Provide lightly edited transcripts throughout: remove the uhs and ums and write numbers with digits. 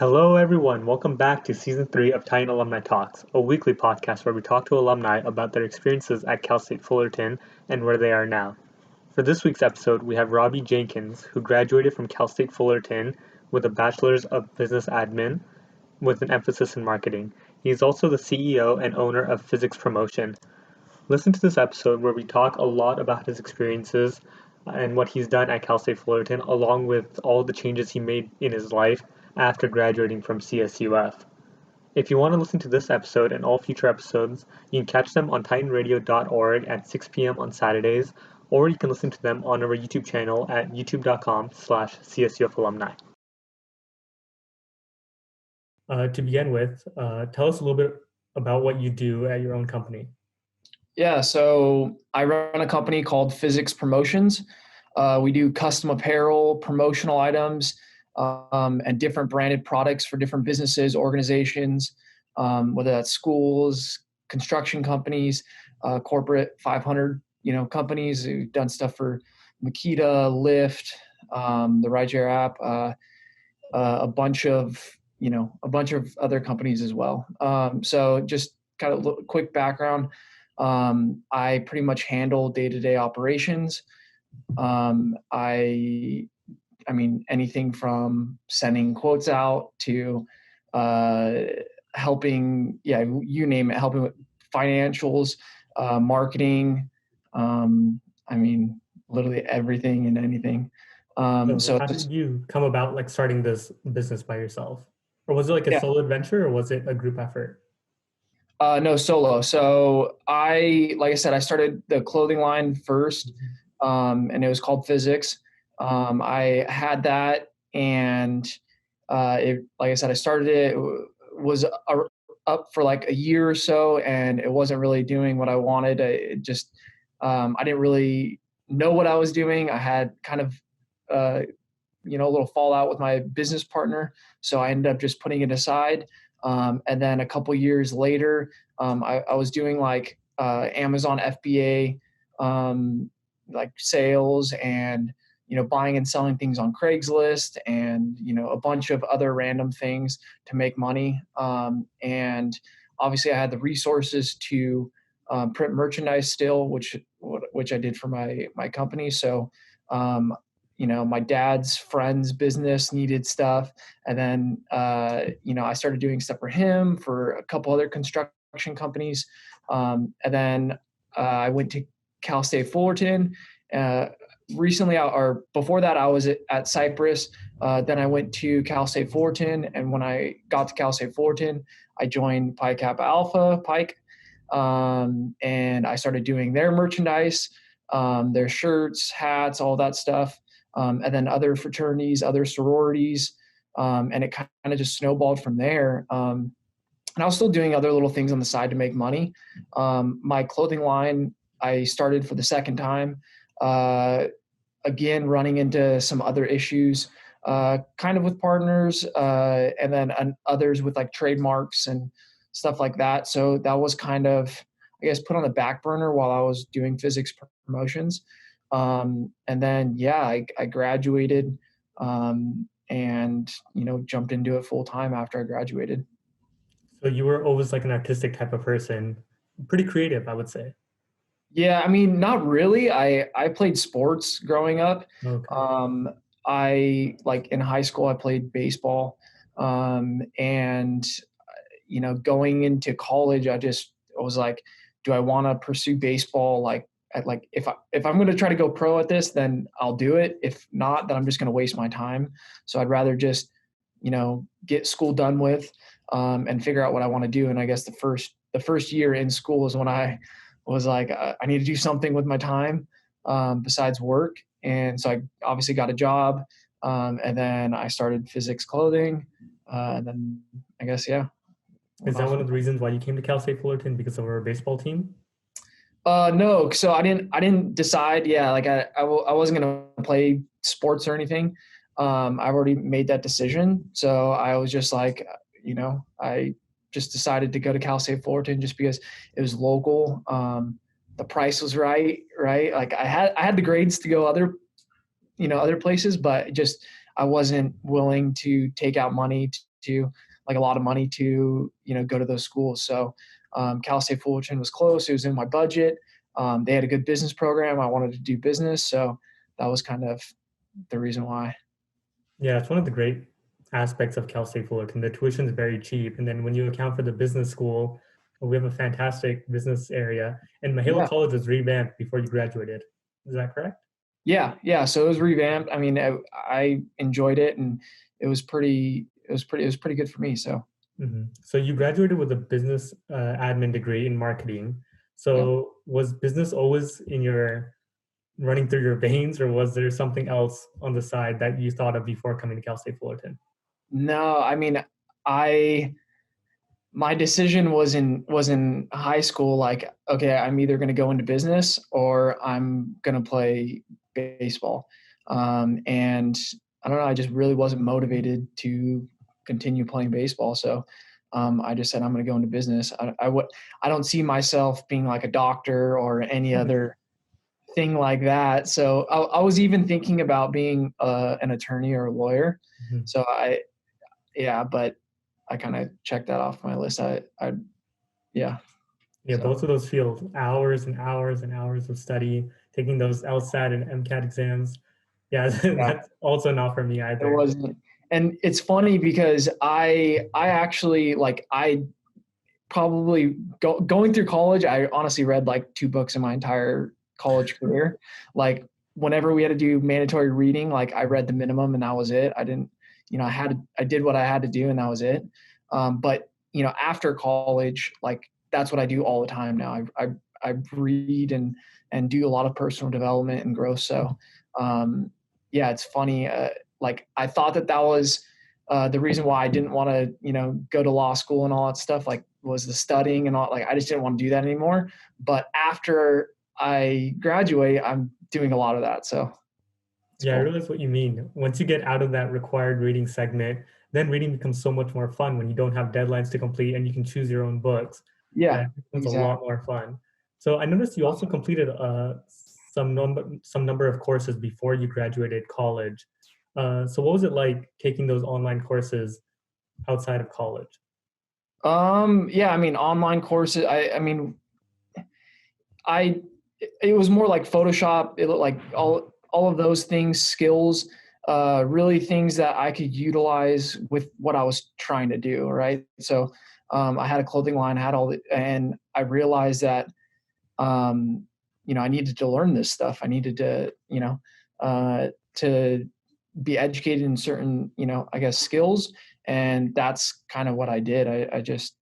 Hello, everyone. Welcome back to Season 3 of Titan Alumni Talks, a weekly podcast where we talk to alumni about their experiences at Cal State Fullerton and where they are now. For this week's episode, we have Robbie Jenkins, who graduated from Cal State Fullerton with a Bachelor's of Business Admin with an emphasis in marketing. He is also the CEO and owner of Physx Promotions. Listen to this episode where we talk a lot about his experiences and what he's done at Cal State Fullerton, along with all the changes he made in his life after graduating from CSUF. If you want to listen to this episode and all future episodes, you can catch them on titanradio.org at 6 p.m. on Saturdays, or you can listen to them on our YouTube channel at youtube.com/CSUF alumni. To begin with, tell us a little bit about what you do at your own company. Yeah, so I run a company called Physx Promotions. We do custom apparel, promotional items, and different branded products for different businesses, organizations, whether that's schools, construction companies, corporate 500, companies. We've done stuff for Makita, Lyft, the Rideshare app, a bunch of other companies as well. So just kind of quick background. I pretty much handle day-to-day operations. I mean, anything from sending quotes out to helping, you name it, helping with financials, marketing. I mean, literally everything and anything. So how did you come about starting this business by yourself? Or was it like a solo adventure, or was it a group effort? No, solo. So like I said, I started the clothing line first, and it was called Physx. I had that, and like I said, I started it. It was up for like a year or so, and it wasn't really doing what I wanted. I didn't really know what I was doing. I had kind of, a little fallout with my business partner, so I ended up just putting it aside. And then a couple years later, I was doing like Amazon FBA, like sales and, buying and selling things on Craigslist and, a bunch of other random things to make money. And obviously I had the resources to print merchandise still, which I did for my company. So, my dad's friend's business needed stuff. And then, I started doing stuff for him, for a couple other construction companies. And then I went to Cal State Fullerton. Recently, or before that, I was at Cypress. Then I went to Cal State Fullerton. And when I got to Cal State Fullerton, I joined Pi Kappa Alpha, Pike. And I started doing their merchandise, their shirts, hats, all that stuff. And then other fraternities, other sororities, and it kind of just snowballed from there. And I was still doing other little things on the side to make money. My clothing line, I started for the second time, again, running into some other issues, kind of with partners, and then others with like trademarks and stuff like that. So that was kind of, I guess, put on the back burner while I was doing Physx Promotions. And then, I graduated, and, jumped into it full time after I graduated. So you were always like an artistic type of person, pretty creative, I would say. Yeah. I mean, not really. I played sports growing up. Okay. I like in high school, I played baseball. And, going into college, I was like, do I want to pursue baseball? If I'm going to try to go pro at this, then I'll do it. If not, then I'm just going to waste my time. So I'd rather just, get school done with, and figure out what I want to do. And I guess the first year in school is when I was like, I need to do something with my time, besides work. And so I obviously got a job, and then I started Physx Clothing, and then I guess, yeah. Is that one of the reasons why you came to Cal State Fullerton, because of our baseball team? No. So I didn't decide. Yeah. Like I wasn't going to play sports or anything. I've already made that decision. So I was just like, I just decided to go to Cal State Fullerton just because it was local. The price was right. Like I had the grades to go other places, but just, I wasn't willing to take out money to, like a lot of money to, go to those schools. So Cal State Fullerton was close. It was in my budget. They had a good business program. I wanted to do business. So that was kind of the reason why. Yeah, it's one of the great aspects of Cal State Fullerton. The tuition is very cheap, and then when you account for the business school, we have a fantastic business area. And Mahalo Yeah. College was revamped before you graduated. Is that correct? Yeah. Yeah. So it was revamped. I mean, I enjoyed it, and it was pretty good for me. So, So you graduated with a business admin degree in marketing. yep. So was business always in your running through your veins, or was there something else on the side that you thought of before coming to Cal State Fullerton? No, I mean, I my decision was in high school. Like, okay, I'm either going to go into business or I'm going to play baseball. And I don't know, I just really wasn't motivated to continue playing baseball. So I just said I'm going to go into business. I don't see myself being like a doctor or any other thing like that. So I was even thinking about being an attorney or a lawyer. Mhm. So yeah, but I kind of checked that off my list. Yeah. Yeah, So both of those fields, hours and hours and hours of study, taking those LSAT and MCAT exams. Yeah, yeah, that's also not for me it either. wasn't. And it's funny because I actually like I probably going through college. I honestly read like 2 books in my entire college career. Like whenever we had to do mandatory reading, like I read the minimum and that was it. I didn't, I did what I had to do and that was it. But after college, like that's what I do all the time now. I read and do a lot of personal development and growth. So um, yeah, it's funny. Like I thought that was the reason why I didn't want to, go to law school and all that stuff, like was the studying and all, like, I just didn't want to do that anymore. But after I graduate, I'm doing a lot of that. So it's Yeah, I cool. realize what you mean. Once you get out of that required reading segment, then reading becomes so much more fun when you don't have deadlines to complete and you can choose your own books. Yeah, Yeah, it becomes a exactly. lot more fun. So I noticed you also completed some number of courses before you graduated college. So what was it like taking those online courses outside of college? Yeah, I mean, online courses, I mean, I it was more like Photoshop. It looked like all of those things, skills, really things that I could utilize with what I was trying to do. Right. So I had a clothing line, I had and I realized that I needed to learn this stuff. I needed to to be educated in certain I guess skills, and that's kind of what I did. I just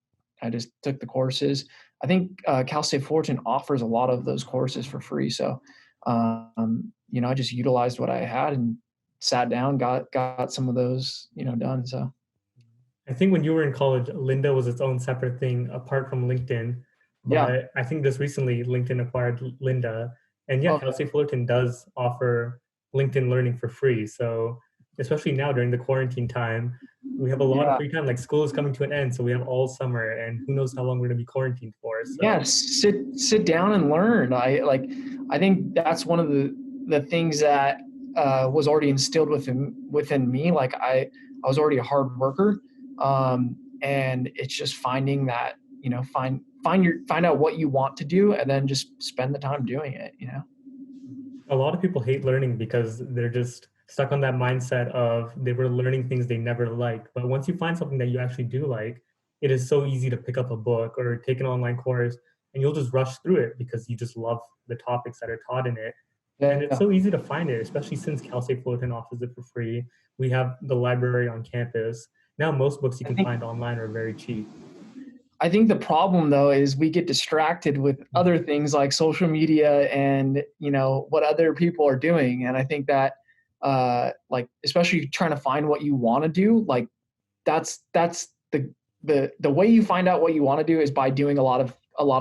took the courses. I think Cal State Fullerton offers a lot of those courses for free. So, I just utilized what I had and sat down, got some of those, done. So, I think when you were in college, Linda was its own separate thing apart from LinkedIn. yeah. But I think just recently LinkedIn acquired Linda. And yeah, Cal Okay. State Fullerton does offer LinkedIn Learning for free. So especially now during the quarantine time, we have a lot of Yeah. free time. Like school is coming to an end, so we have all summer, and who knows how long we're going to be quarantined for. So Yeah. Sit down and learn. I think that's one of the things that was already instilled within me. Like I was already a hard worker, and it's just finding that find out what you want to do and then just spend the time doing it. a lot of people hate learning because they're just stuck on that mindset of they were learning things they never liked. But once you find something that you actually do like, it is so easy to pick up a book or take an online course and you'll just rush through it because you just love the topics that are taught in it. And it's Yeah. so easy to find it, especially since Cal State Fullerton offers it for free. We have the library on campus. Now most books you I can think find online are very cheap. I think the problem though is we get distracted with other things like social media and what other people are doing, and I think that like especially trying to find what you want to do, like that's the way you find out what you want to do is by doing a lot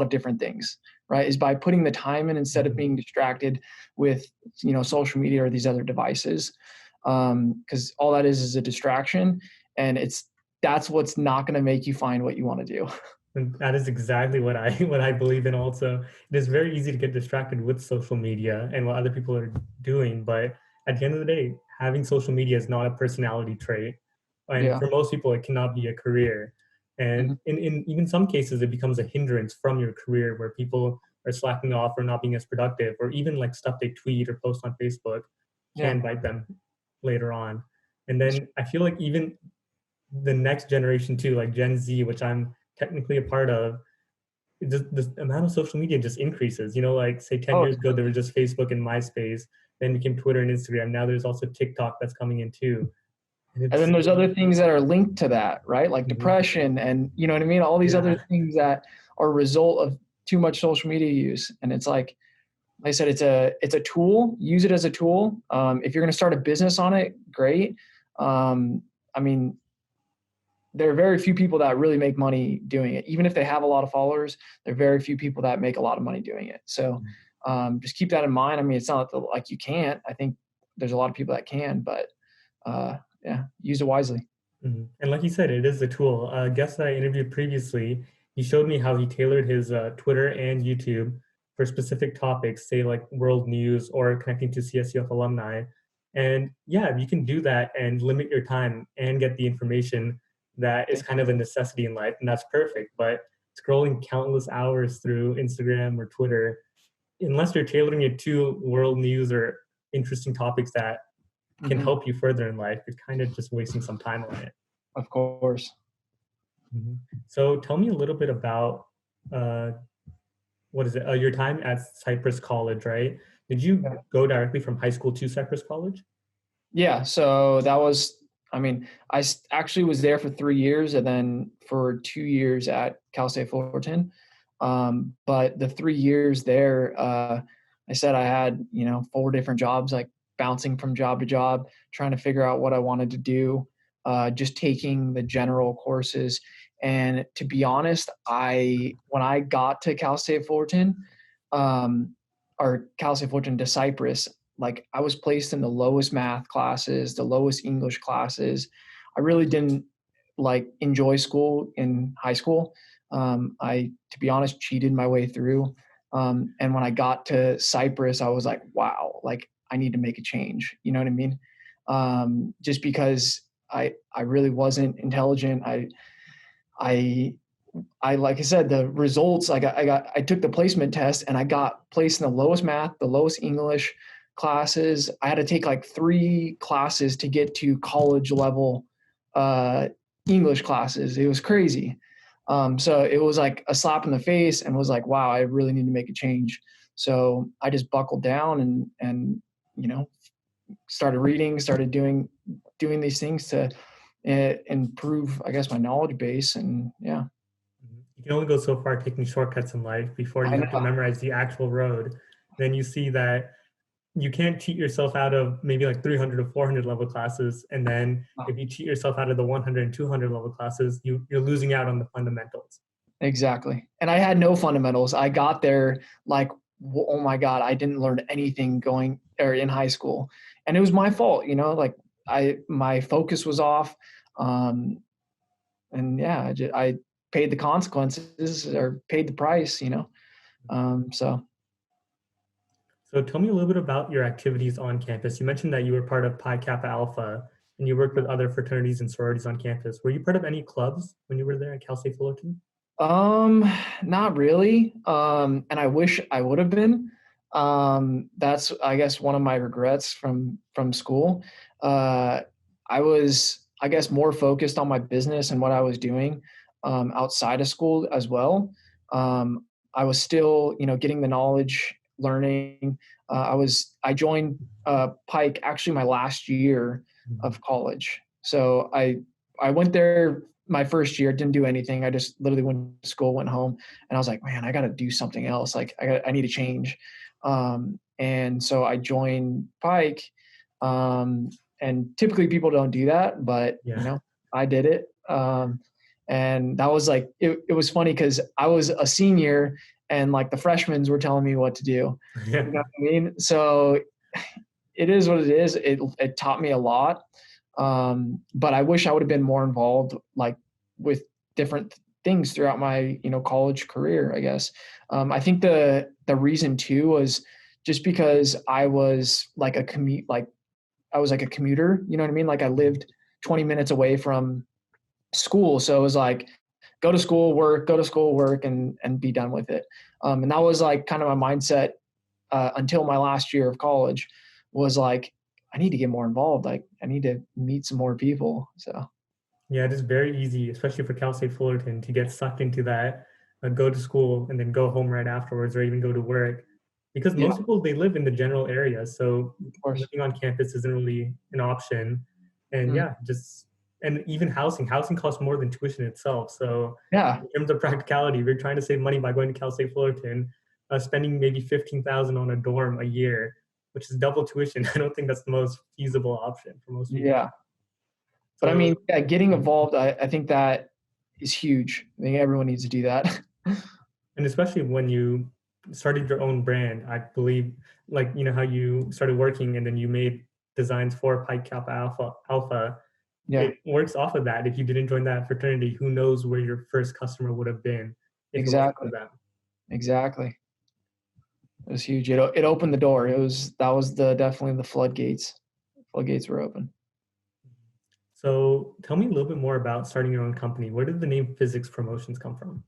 of different things, right? Is by putting the time in instead of Mhm. being distracted with social media or these other devices, because all that is a distraction, and that's what's not going to make you find what you want to do. And that is exactly what I what I believe in also. It is very easy to get distracted with social media and what other people are doing, but at the end of the day, having social media is not a personality trait. And Yeah. for most people, it cannot be a career. And Mhm. in even some cases, it becomes a hindrance from your career where people are slacking off or not being as productive, or even like stuff they tweet or post on Facebook Yeah. can bite them later on. And then I feel like even the next generation too, like Gen Z, which I'm technically a part of, the amount of social media just increases. Like say 10 Oh, years ago, there was just Facebook and MySpace, then became Twitter and Instagram. Now there's also TikTok that's coming in too. And and it's then there's other things that are linked to that, right? Like Mhm. depression and you know what I mean? All these other Yeah. things that are a result of too much social media use. And it's like I said, it's a tool. Use it as a tool. If you're going to start a business on it, great. I mean, there are very few people that really make money doing it. Even if they have a lot of followers, there are very few people that make a lot of money doing it. So just keep that in mind. I mean, it's not like you can't. I think there's a lot of people that can, but yeah, use it wisely. And like you said, it is a tool. A guest that I interviewed previously, he showed me how he tailored his Twitter and YouTube for specific topics, say like world news or connecting to CSUF alumni. And yeah, you can do that and limit your time and get the information that is kind of a necessity in life, and that's perfect. But scrolling countless hours through Instagram or Twitter, unless you're tailoring it to world news or interesting topics that can Mm-hmm. help you further in life, you're kind of just wasting some time on it. Of course. Mhm. So tell me a little bit about uh, what is it? Your time at Cypress College, right? Did you go directly from high school to Cypress College? Yeah, so that was, I mean, actually was there for 3 years and then for 2 years at Cal State Fullerton. But the 3 years there, I said I had, 4 different jobs, like bouncing from job to job, trying to figure out what I wanted to do, just taking the general courses. And to be honest, when I got to Cal State Fullerton, um, or Cal State Fullerton to Cypress, like I was placed in the lowest math classes, the lowest English classes. I really didn't like enjoy school in high school. To be honest, cheated my way through. And when I got to Cyprus, I was like, wow, like I need to make a change. You know what I mean? Just because I really wasn't intelligent. I like I said, the results I took the placement test and I got placed in the lowest math, the lowest English classes. I had to take like 3 classes to get to college level uh, English classes. It was crazy. So it was like a slap in the face and was like, wow, I really need to make a change. So I just buckled down and you know started reading, started doing these things to improve, I guess, my knowledge base. And yeah, You can only go so far taking shortcuts in life before I you have to know. memorize the actual road. Then you see that you can't cheat yourself out of maybe like 300 or 400 level classes. And then if you cheat yourself out of the 100 and 200 level classes, you're losing out on the fundamentals. Exactly. And I had no fundamentals. I got there like, oh my God, I didn't learn anything going or in high school. And it was my fault, like my focus was off. Um, and yeah, I paid the consequences or paid the price. So So tell me a little bit about your activities on campus. You mentioned that you were part of Pi Kappa Alpha and you worked with other fraternities and sororities on campus. Were you part of any clubs when you were there at Cal State Fullerton? Um, not really. And I wish I would have been. That's I guess one of my regrets from school. Uh, I was I guess more focused on my business and what I was doing outside of school as well. Um, I was still, getting the knowledge, learning. I joined Pike actually my last year Mhm. of college. So I went there my first year, didn't do anything. I just literally went to school, went home, and I was like, man, I got to do something else. Like I need to change. And so I joined Pike. And typically people don't do that, but Yeah. I did it. And that was like, it was funny because I was a senior and like the freshmen were telling me what to do. Yeah. You know what I mean? So it is what it is. It taught me a lot. But I wish I would have been more involved, like with different things throughout my, college career, I guess. I think the reason too was just because I was like a commuter, you know what I mean? Like I lived 20 minutes away from school. So it was like, go to school, work, and be done with it. And that was like kind of my mindset until my last year of college was like, I need to get more involved. Like I need to meet some more people. So Yeah, it is very easy, especially for Cal State Fullerton, to get sucked into that, go to school and then go home right afterwards, or even go to work, because yeah, most people they live in the general area, so of course. living on campus isn't really an option. And Mm. yeah, just and even housing costs more than tuition itself. So Yeah, in terms of practicality, if you're trying to save money by going to Cal State Fullerton, spending maybe 15,000 on a dorm a year, which is double tuition, I don't think that's the most feasible option for most people. yeah. But I So mean, yeah, getting involved, I think that is huge. I think everyone needs to do that. and especially when you started your own brand, I believe, like how you started working and then you made designs for Pi Kappa Alpha. Yeah, It works off of that. If you didn't join that fraternity, who knows where your first customer would have been if it wasn't for exactly. them. Exactly. It was huge. It opened the door. That was the definitely the floodgates. Floodgates were open. So tell me a little bit more about starting your own company. Where did the name Physx Promotions come from?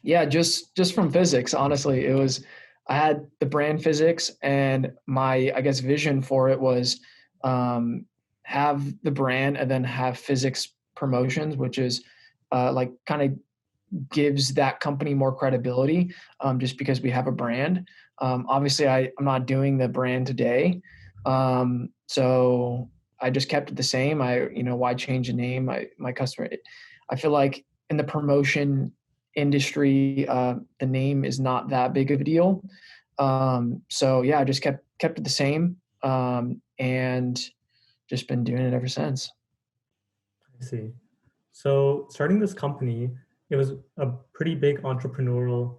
Yeah, just from physics, honestly. It was I had the brand physics and my I guess vision for it was um have the brand and then have Physx Promotions, which is like kind of gives that company more credibility just because we have a brand. Obviously, I'm not doing the brand today. So I just kept it the same. Why change the name? My customer, I feel like in the promotion industry, the name is not that big of a deal. So yeah, I just kept it the same and just been doing it ever since. I see. So starting this company, it was a pretty big entrepreneurial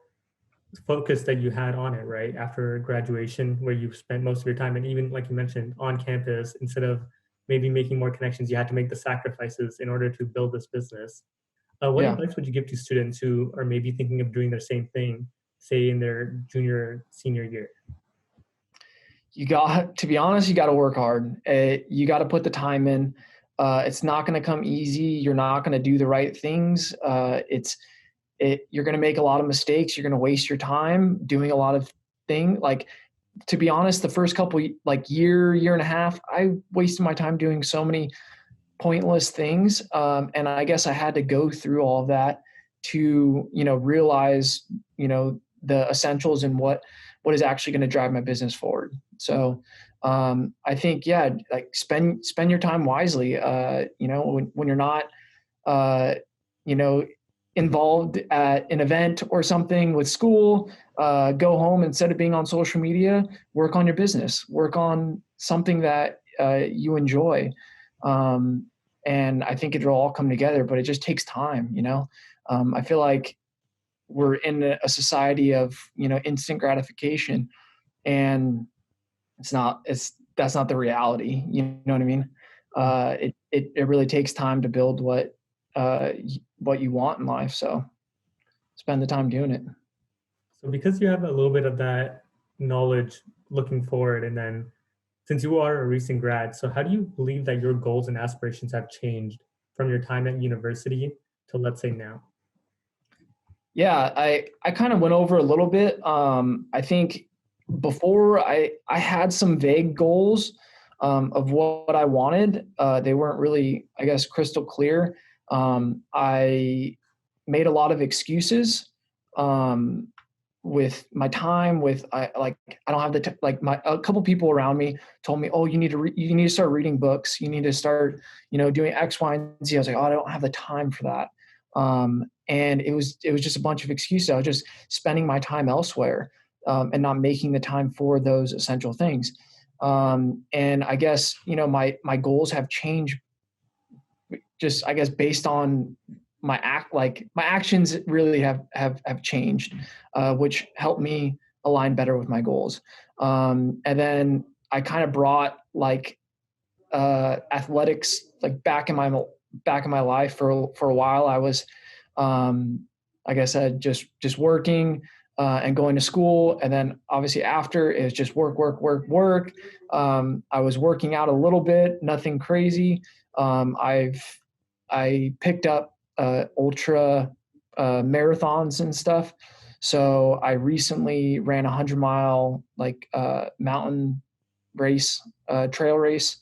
focus that you had on it, right? After graduation, where you spent most of your time, and even like you mentioned, on campus, instead of maybe making more connections, you had to make the sacrifices in order to build this business. What Yeah. advice would you give to students who are maybe thinking of doing their same thing, say in their junior, senior year? You got to be honest, you got to work hard. You got to put the time in. It's not going to come easy. You're not going to do the right things. You're going to make a lot of mistakes. You're going to waste your time doing a lot of things. Like, to be honest, the first couple, like year and a half, I wasted my time doing so many pointless things. And I guess I had to go through all of that to, realize, the essentials and what is actually going to drive my business forward. So I think, yeah, like spend your time wisely. When you're not, uh, you know, involved at an event or something with school, go home instead of being on social media, work on your business, work on something that you enjoy. Um, and I think it'll all come together, but it just takes time. I feel like we're in a society of, instant gratification, and that's not the reality. You know what I mean? It really takes time to build what you want in life. So spend the time doing it. So because you have a little bit of that knowledge looking forward, and then since you are a recent grad, so how do you believe that your goals and aspirations have changed from your time at university to, let's say, now? Yeah, I kind of went over a little bit. I think before I had some vague goals of what I wanted. They weren't really, I guess, crystal clear. I made a lot of excuses um, with my time. I don't have like my a couple people around me told me, oh, you need to start reading books. You need to start doing X, Y, and Z. I was like, oh, I don't have the time for that. And it was just a bunch of excuses. I was just spending my time elsewhere and not making the time for those essential things. And I guess my goals have changed, just I guess based on my actions really have changed, which helped me align better with my goals. And then I kind of brought athletics like back in my life for a while. I was, like I said, just working, and going to school. And then obviously after it was just work, work, work, work. I was working out a little bit, nothing crazy. I picked up ultra marathons and stuff. So I recently ran a 100-mile mountain race, trail race.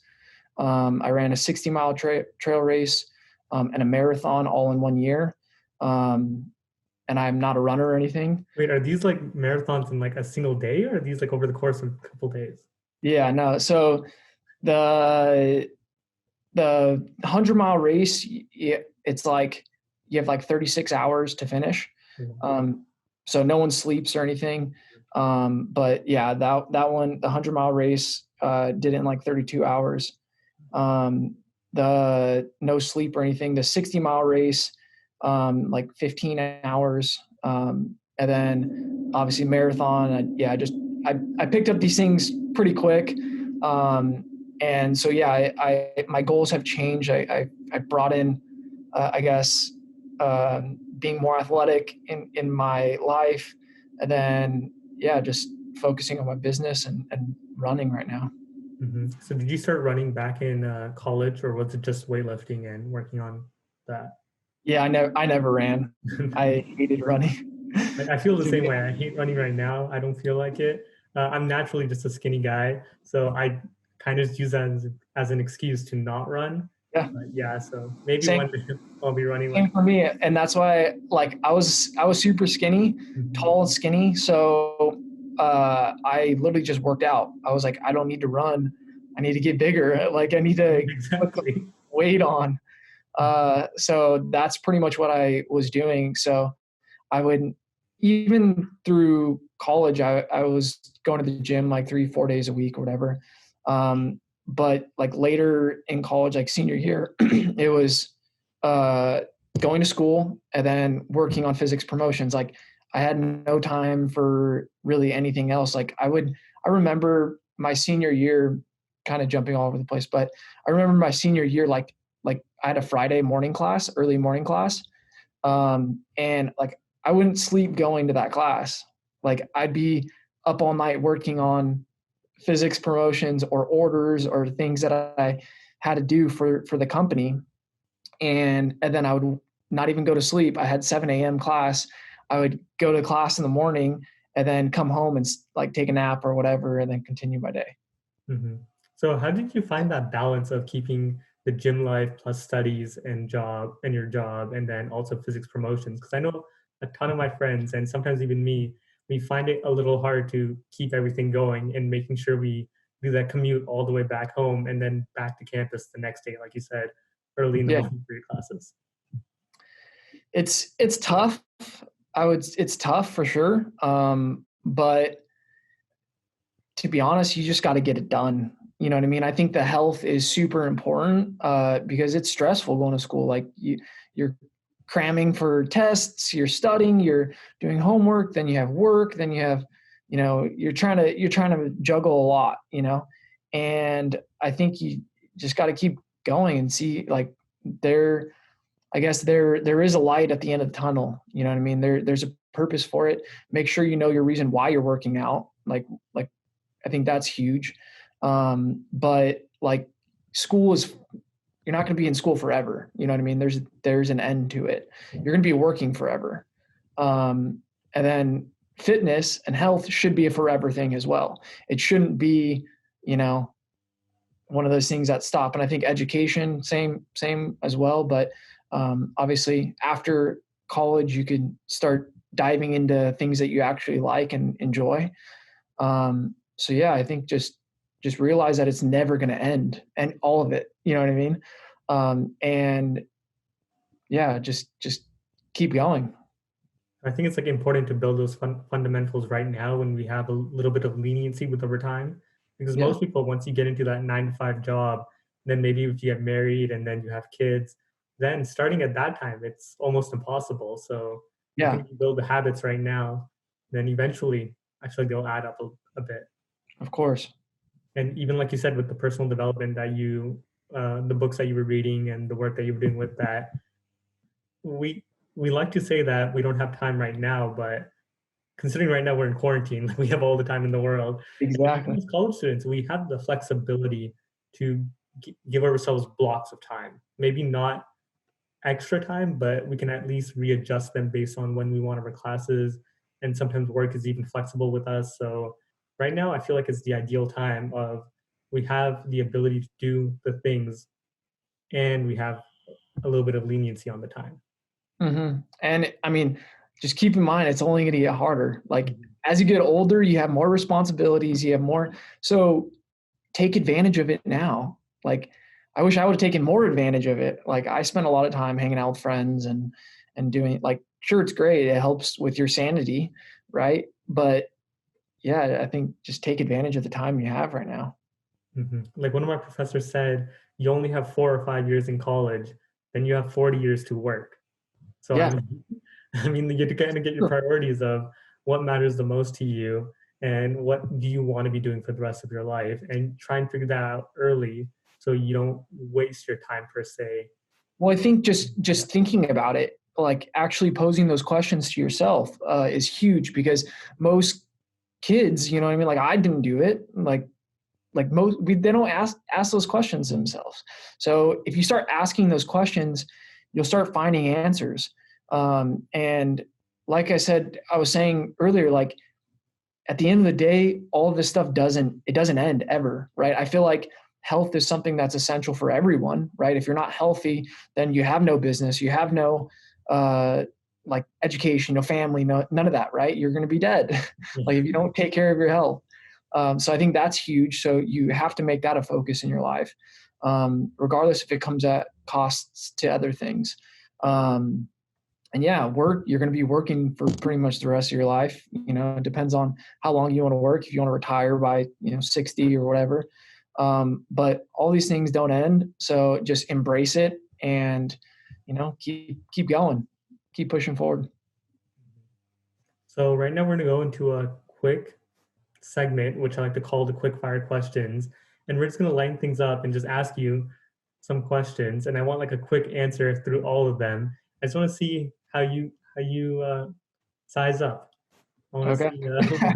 I ran a 60-mile trail race and a marathon all in 1 year. And I'm not a runner or anything. Wait, are these like marathons in like a single day, or are these like over the course of a couple days? Yeah, no. So the 100-mile race, it's like you have like 36 hours to finish. So no one sleeps or anything. But yeah, that one, the 100-mile race, did it in like 32 hours. The no sleep or anything. The 60-mile race, like 15 hours. And then obviously marathon. I picked up these things pretty quick. And so, yeah, my goals have changed. I brought in, I guess, being more athletic in my life, and then, yeah, just focusing on my business and running right now. So did you start running back in college, or was it just weightlifting and working on that? Yeah, I never ran. I hated running. I feel the same way. I hate running right now. I don't feel like it. I'm naturally just a skinny guy, so I kind of use that as an excuse to not run. Yeah, But yeah, so maybe same one day I'll be running like. same for me. And that's why, like, I was super skinny, tall and skinny. So I literally just worked out. I was like, I don't need to run. I need to get bigger. Like, I need to put the Exactly. weight on. So that's pretty much what I was doing. So I would, even through college, I was going to the gym like 3-4 days a week or whatever. But like later in college, like senior year, it was uh, going to school and then working on Physx Promotions. Like I had no time for really anything else. I remember my senior year, kind of jumping all over the place, but I remember my senior year, like I had a Friday morning class, early morning class. And like I wouldn't sleep going to that class. Like I'd be up all night working on Physx Promotions or orders or things that I had to do for the company. And then I would not even go to sleep. I had 7 a.m. class. I would go to class in the morning and then come home and like take a nap or whatever, and then continue my day. hmm So how did you find that balance of keeping the gym life plus studies and your job, and then also Physx Promotions? Because I know a ton of my friends, and sometimes even me, we find it a little hard to keep everything going and making sure we do that commute all the way back home and then back to campus the next day, like you said, early in the Yeah, morning for your classes. it's tough. It's tough for sure. But to be honest, you just got to get it done. You know what I mean? I think the health is super important because it's stressful going to school. Like you're cramming for tests, you're studying, you're doing homework, then you have work, then you have, you're trying to juggle a lot, and I think you just got to keep going and see like there, I guess there is a light at the end of the tunnel. You know what I mean? There's a purpose for it. Make sure you know your reason why you're working out. Like I think that's huge. But like school is, you're not going to be in school forever. You know what I mean? There's an end to it. You're going to be working forever. And then fitness and health should be a forever thing as well. It shouldn't be, one of those things that stop. And I think education, same as well. But obviously after college, you could start diving into things that you actually like and enjoy. So yeah, I think just realize that it's never going to end, and all of it, you know what I mean? And yeah, just keep going. I think it's like important to build those fundamentals right now when we have a little bit of leniency with over time, because Yeah. most people, once you get into that 9 to 5 job, then maybe if you get married and then you have kids, then starting at that time it's almost impossible. So I Yeah, think if you build the habits right now, then eventually actually they'll add up a bit. of course. And even like you said, with the personal development that the books that you were reading and the work that you were doing with that, we we like to say that we don't have time right now, but considering right now we're in quarantine, we have all the time in the world. And even Exactly. as college students, we have the flexibility to give ourselves blocks of time. Maybe not extra time, but we can at least readjust them based on when we want our classes. And sometimes work is even flexible with us. So right now, I feel like it's the ideal time of we have the ability to do the things and we have a little bit of leniency on the time. And I mean, just keep in mind, it's only going to get harder. Like Mhm. as you get older, you have more responsibilities, you have more. So take advantage of it now. Like I wish I would have taken more advantage of it. Like I spent a lot of time hanging out with friends and doing like, sure, it's great. It helps with your sanity, right? But yeah, I think just take advantage of the time you have right now. Like one of my professors said, you only have 4 or 5 years in college, then you have 40 years to work. So I Yeah. mean, I mean, you have to kind of get your priorities of what matters the most to you and what do you want to be doing for the rest of your life, and try and figure that out early so you don't waste your time per se. Well, I think just thinking about it, like actually posing those questions to yourself, is huge because most kids, you know what I mean? Like I didn't do it. Like they don't ask those questions themselves. So if you start asking those questions, you'll start finding answers. And like I was saying earlier, like at the end of the day, all of this stuff doesn't end ever, right? I feel like health is something that's essential for everyone, right? If you're not healthy, then you have no business, you have no uh, like education, no family, none of that, right? You're going to be dead, like Yeah. if you don't take care of your health. So I think that's huge. So you have to make that a focus in your life, regardless if it comes at costs to other things. Um, and yeah, you're going to be working for pretty much the rest of your life. You know, it depends on how long you want to work. If you want to retire by, 60 or whatever. But all these things don't end. So just embrace it and, keep going, keep pushing forward. So right now we're going to go into a quick segment, which I like to call the quick fire questions. And we're just going to lighten things up and just ask you some questions. And I want like a quick answer through all of them. I just want to see how you size up. I want to Okay. see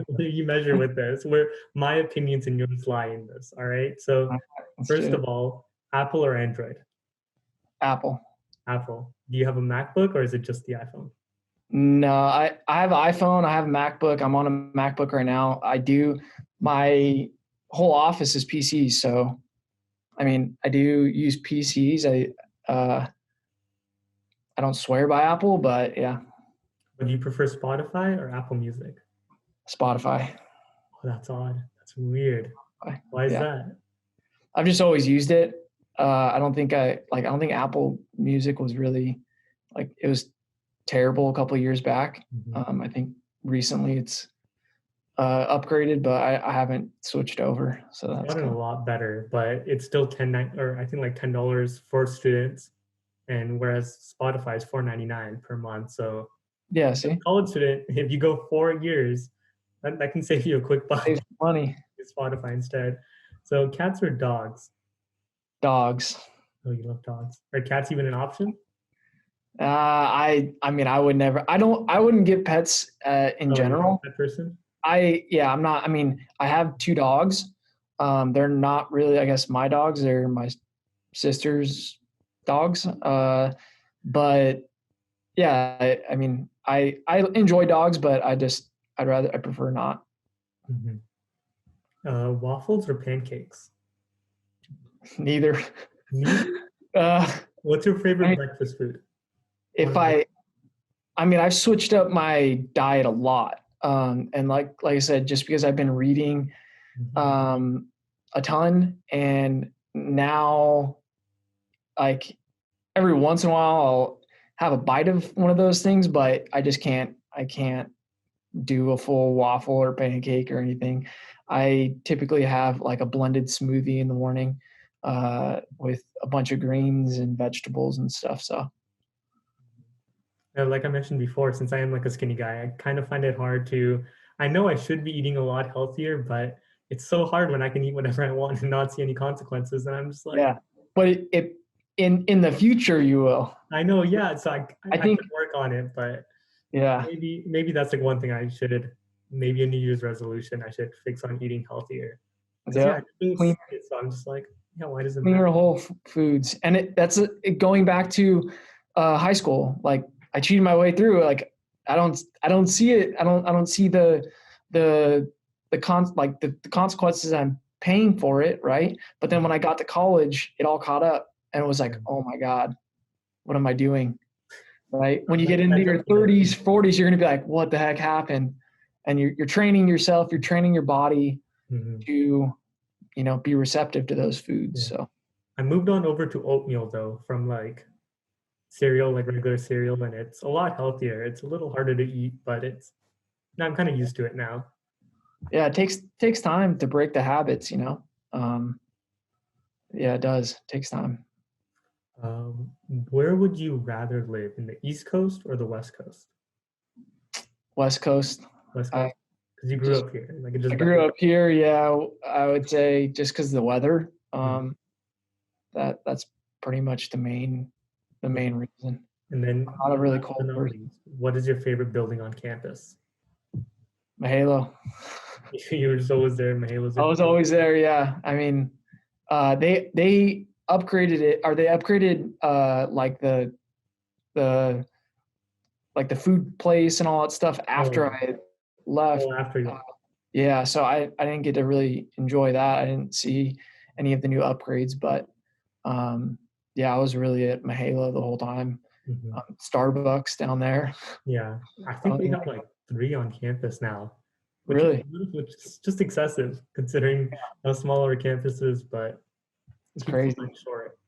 where you measure with this, where my opinions and yours lie in this. All right. So Let's do first it. of all, Apple or Android? Apple. Apple. Do you have a MacBook or is it just the iPhone? No, I have an iPhone. I have a MacBook. I'm on a MacBook right now. My whole office is PCs. So, I mean, I do use PCs. I don't swear by Apple, but yeah, But do you prefer Spotify or Apple Music? Spotify. Oh, that's odd. That's weird. Why is Yeah, that? I've just always used it. I don't think Apple Music was really like it was terrible a couple of years back. Mhm. I think recently it's upgraded, but I haven't switched over, so It's that's gotten kind a of lot better, but it's still 10 or I think like $10 for students, and whereas Spotify is 4.99 per month. So yeah. as a See, college student, if you go 4 years, that can save you a quick buck saves money. to Spotify instead. So cats or dogs? Dogs. Oh, you love dogs. Are cats even an option? I mean, I would never. I wouldn't get pets in Oh, you're not a general. pet person? I'm not. I mean, I have two dogs. They're not really, I guess, my dogs. They're my sister's dogs. But yeah, I mean, I enjoy dogs, but I prefer not. Mhm. Waffles or pancakes? Neither. Neither. uh, What's your I favorite mean, breakfast food? if One word. I mean, I've switched up my diet a lot. And like I said, just because I've been reading Mhm. um, a ton, and now like every once in a while I'll have a bite of one of those things, but I can't do a full waffle or pancake or anything. I typically have like a blended smoothie in the morning with a bunch of greens and vegetables and stuff. So Like I mentioned before, since I am like a skinny guy, I kind of find it hard to. I know I should be eating a lot healthier, but it's so hard when I can eat whatever I want and not see any consequences. And I'm just like, yeah, but in the future you will. I know, yeah. So I I I think could work on it, but Yeah. Maybe that's like one thing I should, maybe a New Year's resolution, I should fix on eating healthier. Because yeah, I Yeah. just don't Clean, see it, so I'm just like, yeah, why does it cleaner matter? whole foods. And going back to high school. Like I cheated my way through. Like I don't see it. I don't see the the consequences I'm paying for it. Right. But then when I got to college, it all caught up and it was like, Yeah. oh my God, what am I doing? Right. When you get into That your jump to the 30s, 40s, you're going to be like, what the heck happened? And you're training yourself, you're training your body mhm. to, be receptive to those foods. Yeah. So I moved on over to oatmeal though, from like cereal, like regular cereal, and it's a lot healthier. It's a little harder to eat, but I'm kind of used to it now. yeah, it takes time to break the habits. Um, yeah, it does. It takes time. Um, where would you rather live, in the East Coast or the West Coast? West Coast. West I Coast, because you grew just up here, like it's I just grew better. up here. Yeah, I would say just because of the weather. Mhm. That's pretty much Yeah. the main reason. And then, I'm not a really last but cold not person. least, what is your favorite building on campus? My Halo. You were just always there. Mahala's I there. was always there. Yeah, I mean, they upgraded it, or they upgraded the like the food place and all that stuff after Oh, I left. oh, after Uh, you. yeah, so I didn't get to really enjoy that. I didn't see any of the new upgrades, but um, yeah, I was really at Mahalo the whole time. Mhm. Starbucks down there. Yeah, I I think don't we even have like three on campus now, really. which is just excessive considering how small our campus is, but it It's keeps the crazy. line short.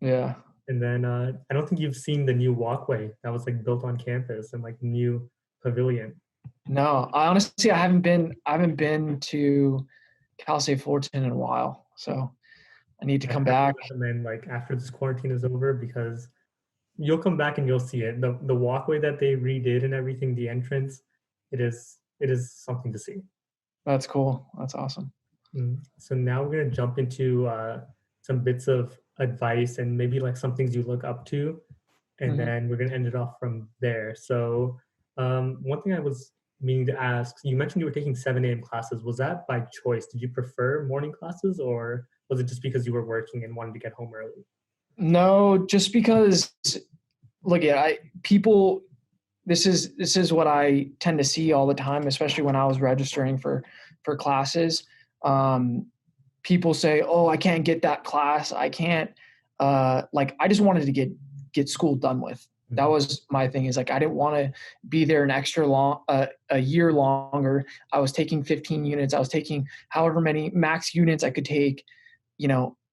Yeah. And then I don't think you've seen the new walkway that was like built on campus and like the new pavilion. No, I honestly I haven't been to Cal State Fullerton in a while, so I need to I come highly back. recommend, like, after this quarantine is over, because you'll come back and you'll see it. The walkway that they redid and everything, the entrance, it is something to see. That's cool. That's awesome. So now we're gonna jump into some bits of advice and maybe like some things you look up to, and Hmm. then we're gonna end it off from there. So one thing I was meaning to ask, you mentioned you were taking 7 a.m. classes. Was that by choice? Did you prefer morning classes, or was it just because you were working and wanted to get home early? No, just because look at I people this is what I tend to see all the time, especially when I was registering for classes. Um, People say, "Oh, I can't get that class. I can't." Like I just wanted to get school done with. That Mhm. was my thing. Is like I didn't want to be there an extra long a year longer. I was taking 15 units. I was taking however many max units I could take.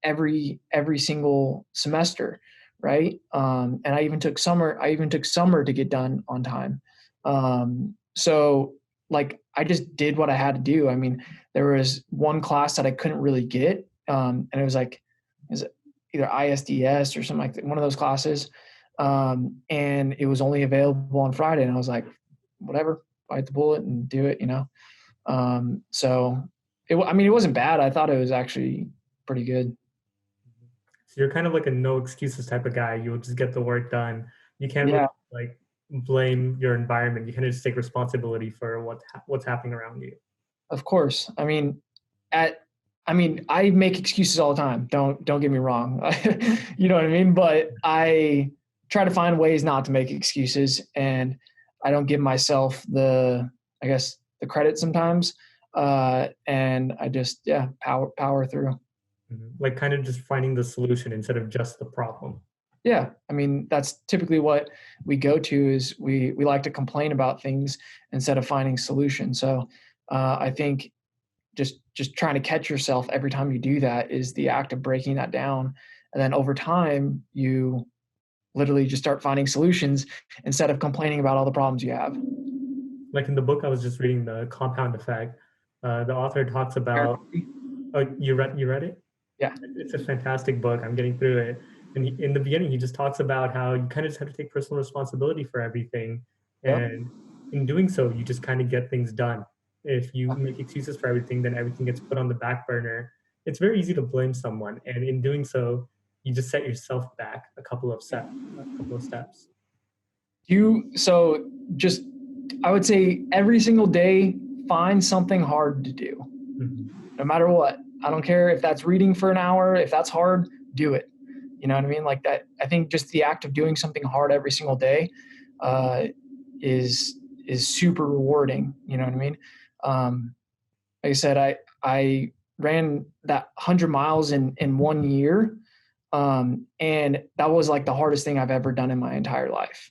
Every single semester, right? And I even took summer. I even took summer to get done on time. So like I just did what I had to do. I mean, there was one class that I couldn't really get, and it was like, is it either ISDS or something like that, one of those classes, and it was only available on Friday, and I was like, whatever, bite the bullet and do it. So I mean, it wasn't bad. I thought it was actually pretty good. So you're kind of like a no excuses type of guy. You'll just get the work done. You can't really Yeah, like blame your environment. You kind of just take responsibility for what's happening around you. of course. At I mean, I make excuses all the time. Don't get me wrong. You know what I mean? But I try to find ways not to make excuses, and I don't give myself I guess the credit sometimes. And I just power through. Mhm. Like kind of just finding the solution instead of just the problem. Yeah, I mean that's typically what we go to is we like to complain about things instead of finding solutions. So I think just trying to catch yourself every time you do that is the act of breaking that down, and then over time you literally just start finding solutions instead of complaining about all the problems you have. Like in the book I was just reading, The Compound Effect, the author talks about. Oh, you read it? Yeah. It's a fantastic book. I'm getting through it. And in the beginning, he just talks about how you kind of just have to take personal responsibility for everything. Yep. And in doing so, you just kind of get things done. If you make excuses for everything, then everything gets put on the back burner. It's very easy to blame someone. And in doing so, you just set yourself back a couple of steps. So just, I would say every single day, find something hard to do, no matter what. I don't care if that's reading for an hour. If that's hard, do it. You know what I mean? Like that. I think just the act of doing something hard every single day uh, is super rewarding. You know what I mean? Like I said, I ran that 100 miles in 1 year, and that was like the hardest thing I've ever done in my entire life.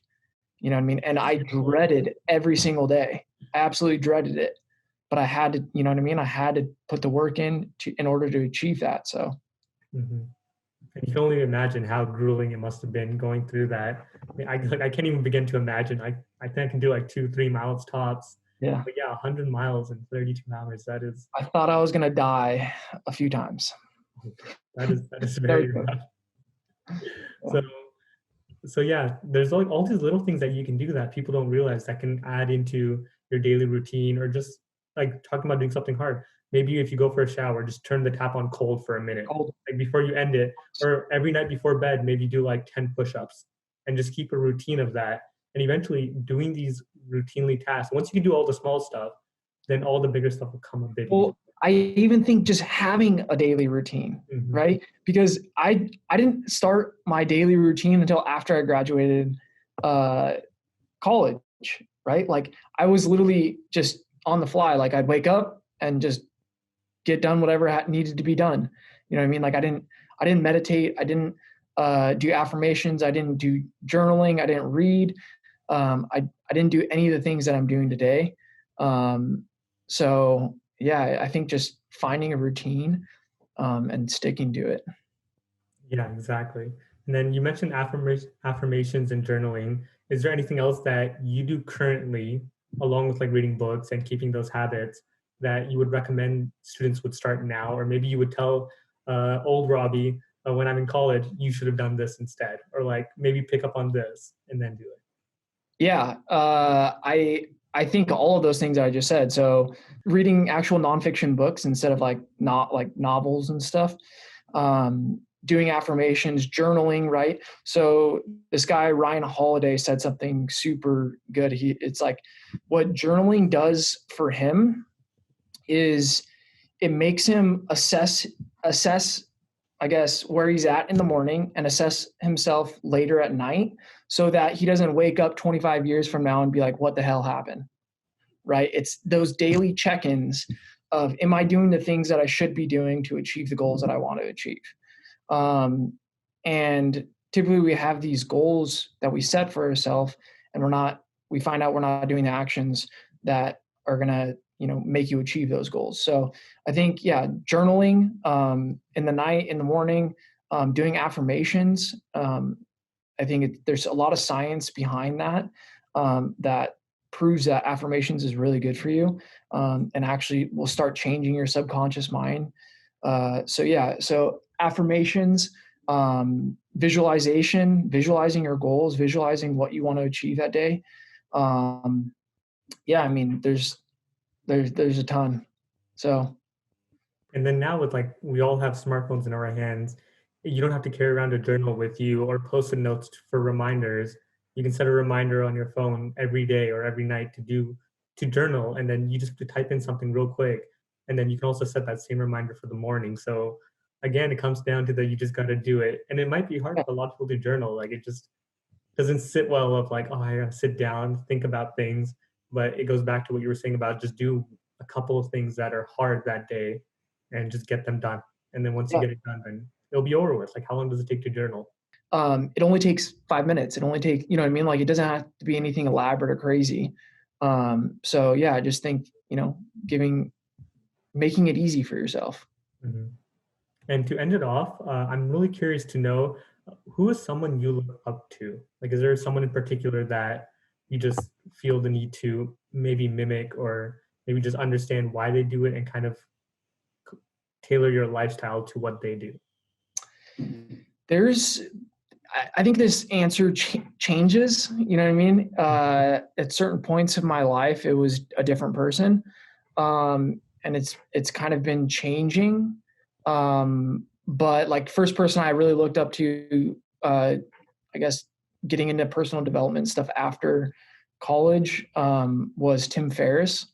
You know what I mean? And I dreaded every single day. I absolutely dreaded it. But I had to, you know what I mean? I had to put the work in order to achieve that. So Mm-hmm. And you can only imagine how grueling it must have been going through that. I can't even begin to imagine. I think I can do like 2-3 miles tops. yeah, But yeah, 100 miles in 32 hours. I thought I was going to die a few times. That is That was very good. rough. Yeah. So yeah, there's like all these little things that you can do that people don't realize that can add into your daily routine, or just like talking about doing something hard. Maybe if you go for a shower, just turn the tap on cold for a minute, Cold. like before you end it, or every night before bed, maybe do like 10 push-ups and just keep a routine of that. And eventually doing these routinely tasks, once you can do all the small stuff, then all the bigger stuff will come a bit easier. Well, I even think just having a daily routine, Mm-hmm. right? Because I didn't start my daily routine until after I graduated uh, college, right? Like I was literally just on the fly. Like I'd wake up and just get done whatever needed to be done. You know what I mean? Like I didn't meditate. I didn't do affirmations. I didn't do journaling. I didn't read. I didn't do any of the things that I'm doing today. Um, so yeah, I think just finding a routine and sticking to it. Yeah, exactly. And then you mentioned affirmations and journaling. Is there anything else that you do currently, along with like reading books and keeping those habits, that you would recommend students would start now? Or maybe you would tell old Robbie, when I'm in college, you should have done this instead, or like maybe pick up on this and then do it. Yeah, I think all of those things I just said. So reading actual nonfiction books instead of like not like novels and stuff. Doing affirmations, journaling, right? So this guy Ryan Holiday said something super good. It's like what journaling does for him is it makes him assess I guess where he's at in the morning and assess himself later at night so that he doesn't wake up 25 years from now and be like, what the hell happened? Right? It's those daily check-ins of, am I doing the things that I should be doing to achieve the goals that I want to achieve? Um, and typically we have these goals that we set for ourselves and we find out we're not doing the actions that are going to, make you achieve those goals. So I think, yeah, journaling in the night, in the morning, doing affirmations. I think there's a lot of science behind that that proves that affirmations is really good for you and actually will start changing your subconscious mind. So affirmations, visualizing your goals, visualizing what you want to achieve that day. Yeah, I mean, there's a ton. So And then now with like we all have smartphones in our hands, you don't have to carry around a journal with you or post-it notes for reminders. You can set a reminder on your phone every day or every night to journal, and then you just have to type in something real quick, and then you can also set that same reminder for the morning. So again, it comes down to that you just got to do it, and it might be hard yeah, for a lot of people to journal. Like it just doesn't sit well of like, oh, I gotta sit down, think about things. But it goes back to what you were saying about just do a couple of things that are hard that day and just get them done. And then once you yeah. get it done, then it'll be over with. Like how long does it take to journal? It only takes 5 minutes. It only takes, you know what I mean? Like it doesn't have to be anything elaborate or crazy. So yeah, I just think, making it easy for yourself. Mm-hmm. And to end it off, I'm really curious to know who is someone you look up to? Like, is there someone in particular that you just feel the need to maybe mimic or maybe just understand why they do it and kind of tailor your lifestyle to what they do? There's, I think this answer changes, you know what I mean? At certain points of my life, it was a different person. And it's kind of been changing. But like first person I really looked up to, I guess getting into personal development stuff after college was Tim Ferriss.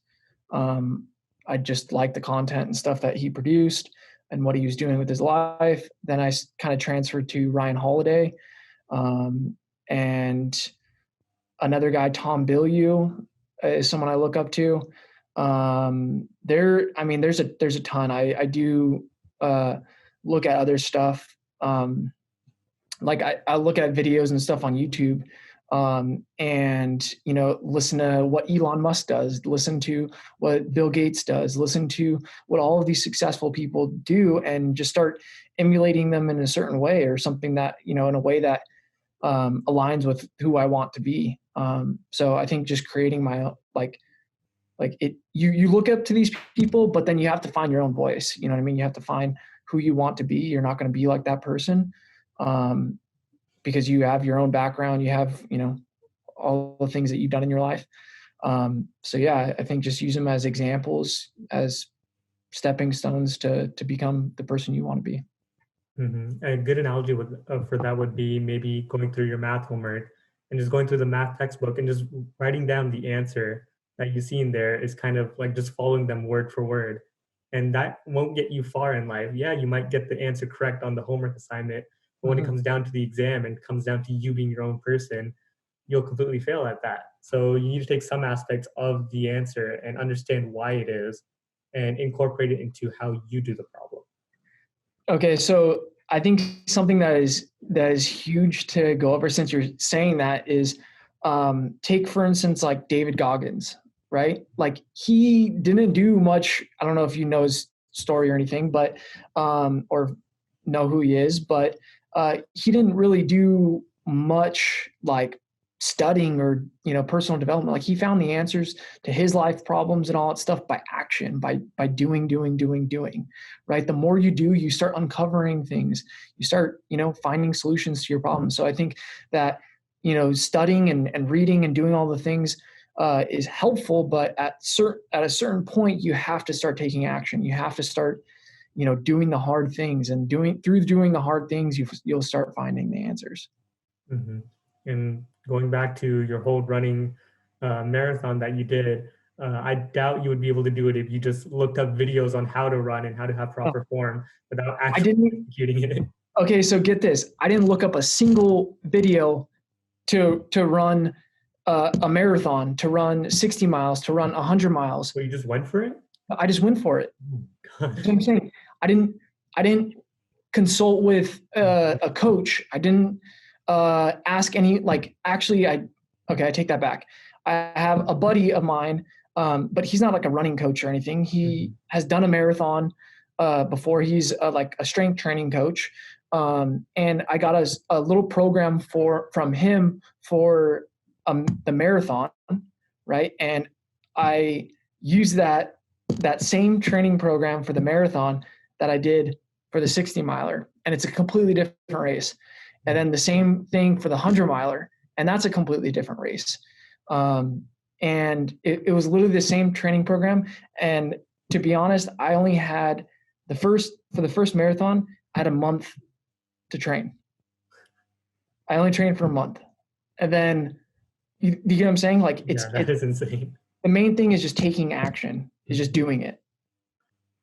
I just liked the content and stuff that he produced and what he was doing with his life. Then I kind of transferred to Ryan Holiday, and another guy, Tom Bilyeu, is someone I look up to. There's a ton. I do look at other stuff. Like I look at videos and stuff on YouTube, and listen to what Elon Musk does, listen to what Bill Gates does, listen to what all of these successful people do, and just start emulating them in a certain way, or something that in a way that aligns with who I want to be. So I think just creating my you look up to these people, but then you have to find your own voice. You know what I mean? You have to find who you want to be. You're not going to be like that person, because you have your own background. You have, all the things that you've done in your life. So yeah, I think just use them as examples, as stepping stones to become the person you want to be. Mm-hmm. A good analogy for that would be maybe going through your math homework and just going through the math textbook and just writing down the answer that you see in there is kind of like just following them word for word. And that won't get you far in life. Yeah, you might get the answer correct on the homework assignment, but when it comes down to the exam and comes down to you being your own person, you'll completely fail at that. So you need to take some aspects of the answer and understand why it is and incorporate it into how you do the problem. Okay, so I think something that is huge to go over, since you're saying that, is take, for instance, like David Goggins, right? Like, he didn't do much. I don't know if you know his story or anything, but or know who he is, but he didn't really do much like studying or personal development. Like, he found the answers to his life problems and all that stuff by action, by doing, right? The more you do, you start uncovering things, you start finding solutions to your problems. So I think that studying and reading and doing all the things is helpful, but at a certain point you have to start taking action. You have to start doing the hard things, and through doing the hard things you'll start finding the answers. Mm-hmm. And going back to your whole running marathon that you did, I doubt you would be able to do it if you just looked up videos on how to run and how to have proper form without actually executing it. Okay, so get this. I didn't look up a single video to run a marathon, to run 60 miles, to run 100 miles. So you just went for it? I just went for it. Oh, that's what I'm saying. I didn't consult with a coach. I didn't ask any, actually, I take that back. I have a buddy of mine, but he's not like a running coach or anything. He has done a marathon before. He's like a strength training coach. And I got a little program from him for the marathon, right? And I used that same training program for the marathon that I did for the 60 miler, and it's a completely different race. And then the same thing for the 100 miler, and that's a completely different race. And it was literally the same training program. And to be honest, I only had for the first marathon, I had a month to train. I only trained for a month. And then, you get what I'm saying? Like, that is insane. The main thing is just taking action, is just doing it.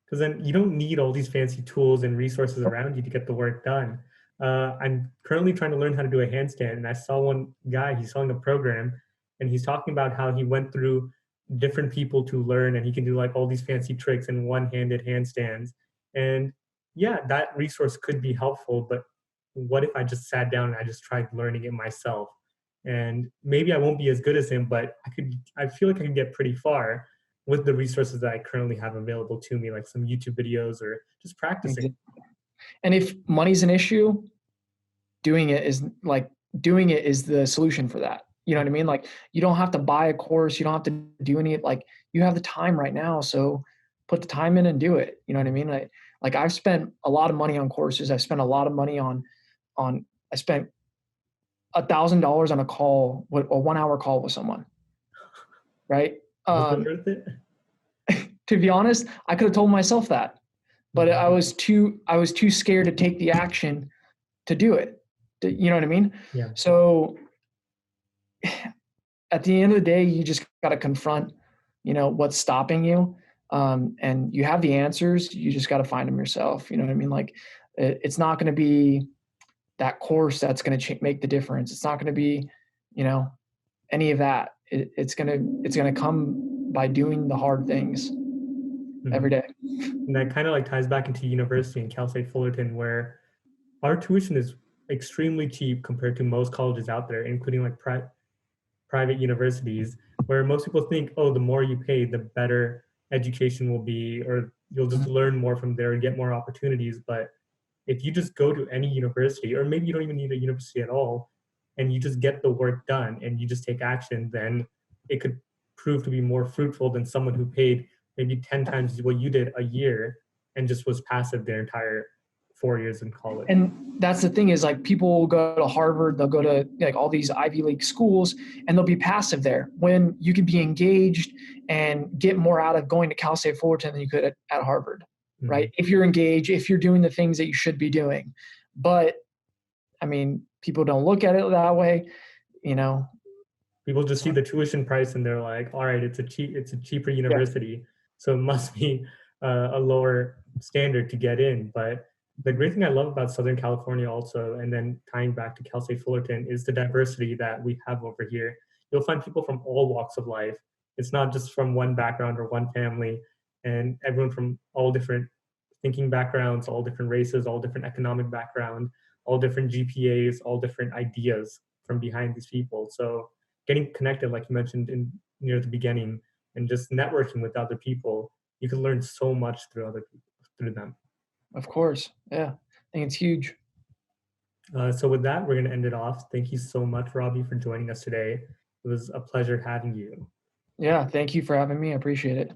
Because then you don't need all these fancy tools and resources around you to get the work done. I'm currently trying to learn how to do a handstand, and I saw one guy, he's selling a program, and he's talking about how he went through different people to learn, and he can do like all these fancy tricks and one-handed handstands. And yeah, that resource could be helpful, but what if I just sat down and I just tried learning it myself? And maybe I won't be as good as him, but I feel like I can get pretty far with the resources that I currently have available to me, like some YouTube videos or just practicing. And if money's an issue, doing it is the solution for that. You know what I mean? Like, you don't have to buy a course. You don't have to do any, like, you have the time right now. So put the time in and do it. You know what I mean? Like I've spent a lot of money on courses. I've spent a lot of money I spent $1,000 on a call, a 1 hour call with someone. Right. Was it worth it? To be honest, I could have told myself that, but I was too scared to take the action to do it. You know what I mean? Yeah. So at the end of the day, you just got to confront, what's stopping you. And you have the answers. You just got to find them yourself. You know what I mean? Like, it's not going to be that course that's going to make the difference. It's not going to be, any of that. It's gonna come by doing the hard things every day. And that kind of like ties back into university in Cal State Fullerton, where our tuition is extremely cheap compared to most colleges out there, including like private universities, where most people think, oh, the more you pay, the better education will be, or you'll just learn more from there and get more opportunities. But if you just go to any university, or maybe you don't even need a university at all, and you just get the work done and you just take action, then it could prove to be more fruitful than someone who paid maybe 10 times what you did a year and just was passive their entire 4 years in college. And that's the thing, is like, people will go to Harvard, they'll go to like all these Ivy League schools, and they'll be passive there, when you could be engaged and get more out of going to Cal State Fullerton than you could at Harvard, right? If you're engaged, if you're doing the things that you should be doing. But I mean, people don't look at it that way, People just see the tuition price and they're like, all right, it's a cheaper university, so it must be a lower standard to get in. But the great thing I love about Southern California also, and then tying back to Cal State Fullerton, is the diversity that we have over here. You'll find people from all walks of life. It's not just from one background or one family, and everyone from all different thinking backgrounds, all different races, all different economic background, all different GPAs, all different ideas from behind these people. So getting connected, like you mentioned in near the beginning, and just networking with other people, you can learn so much through other people, through them. Of course. Yeah. I think it's huge. So with that, we're going to end it off. Thank you so much, Robbie, for joining us today. It was a pleasure having you. Yeah. Thank you for having me. I appreciate it.